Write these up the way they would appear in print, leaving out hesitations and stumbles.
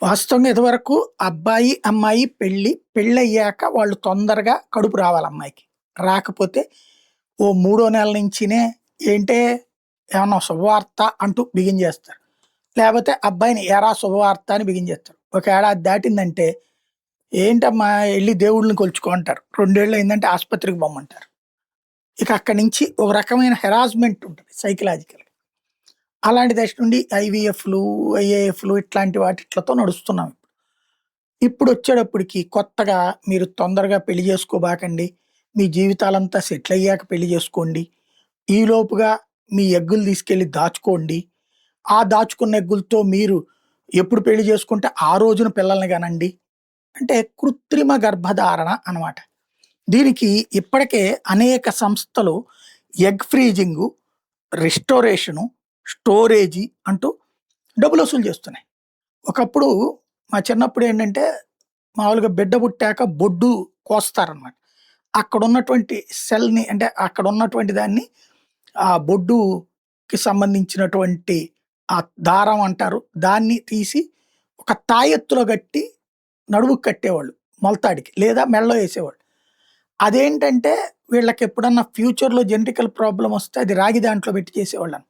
వాస్తవంగా ఇదివరకు అబ్బాయి, అమ్మాయి పెళ్ళయ్యాక వాళ్ళు తొందరగా కడుపు రావాలి అమ్మాయికి. రాకపోతే ఓ మూడో నెల నుంచినే ఏంటే ఏమన్నా శుభవార్త అంటూ బిగింజేస్తారు. లేపోతే అబ్బాయిని ఏరా శుభవార్త అని బిగింజేస్తారు. ఒక ఏడాది దాటిందంటే, ఏంటమ్మా ఎళ్లి దేవుడిని కొలుచుకో అంటారు. 2 ఏళ్ళు అయిందంటే ఆస్పత్రికి పొమ్మంటారు. ఇక అక్కడి నుంచి ఒక రకమైన హెరాస్మెంట్ ఉంటది సైకలాజికల్‌గా. అలాంటి దశ నుండి ఐవీఎఫ్‌లు, ఐఏఎఫ్‌లు ఇట్లాంటి వాటిట్లతో నడుస్తున్నాం. ఇప్పుడొచ్చేటప్పటికి కొత్తగా మీరు తొందరగా పెళ్లి చేసుకోబాకండి. మీ జీవితాలంతా సెటిల్ అయ్యాక పెళ్లి చేసుకోండి. ఈలోపుగా మీ ఎగ్గులు తీసుకెళ్ళి దాచుకోండి. ఆ దాచుకున్న ఎగ్గులతో మీరు ఎప్పుడు పెళ్లి చేసుకుంటే ఆ రోజున పిల్లల్ని కనండి. అంటే కృత్రిమ గర్భధారణ అనమాట. దీనికి ఇప్పటికే అనేక సంస్థలు ఎగ్ ఫ్రీజింగు, రెస్టోరేషను, స్టోరేజీ అంటూ డబ్బులు వసూలు చేస్తున్నాయి. ఒకప్పుడు మా చిన్నప్పుడు ఏంటంటే మామూలుగా బిడ్డ పుట్టాక బొడ్డు కోస్తారనమాట. అక్కడున్నటువంటి సెల్‌ని అంటే అక్కడున్నటువంటి దాన్ని ఆ బొడ్డుకి సంబంధించినటువంటి ఆ దారం అంటారు. దాన్ని తీసి ఒక తాయెత్తులో గట్టి నడుముకి కట్టేవాళ్ళు మొలతాడికి. లేదా మెడలో యేసేవాళ్ళు. అదేంటంటే వీళ్ళకెప్పుడన్నా ఫ్యూచర్‌లో జెనెటికల్ ప్రాబ్లమ్ వస్తే అది రాగి దాంట్లో పెట్టి చేసేవాళ్ళంట.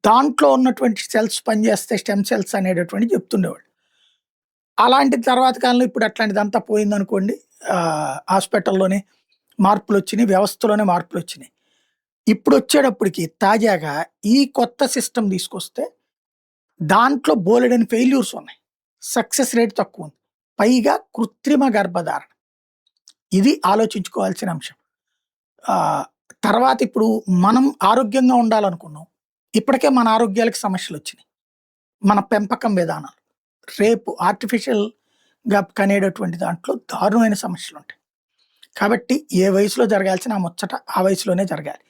దాంట్లో ఉన్నటువంటి సెల్స్ పనిచేస్తే స్టెమ్ సెల్స్ అనేటటువంటివి చెప్తుండేవాళ్ళు. అలాంటి తర్వాత కాలంలో ఇప్పుడు అట్లాంటిదంతా పోయిందనుకోండి. హాస్పిటల్‌లోనే మార్పులొచ్చినియి. వ్యవస్థలోనే మార్పులొచ్చినియి. ఇప్పుడొచ్చేటప్పటికి తాజాగా ఈ కొత్త సిస్టమ్ తీసుకొస్తే దాంట్లో బోలెడన్ని ఫెయిల్యూర్స్ ఉన్నాయి. సక్సెస్ రేట్ తక్కువుంది. పైగా కృత్రిమ గర్భధారణ. ఇది ఆలోచించుకోవాల్సిన అంశం. తర్వాత ఇప్పుడు మనం ఆరోగ్యంగా ఉండాలనుకున్నాం. ఇప్పటికే మన ఆరోగ్యాలకి సమస్యలొచ్చినియి. మన పెంపకం విధానాలు. రేపు ఆర్టిఫిషియల్‌గా కనేటటువంటి దాంట్లో దారుణమైన సమస్యలుంటాయి. కాబట్టి ఏ వయసులో జరగాల్సిన ఆ ముచ్చట ఆ వయసులోనే జరగాలి.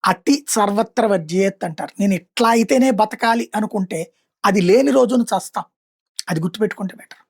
అతి సర్వత్ర వర్జేత్ అంటారు. నేను ఇట్లా అయితేనే బతకాలి అనుకుంటే అది లేని రోజున చస్తాం. అది గుర్తుపెట్టుకుంటే బెటర్.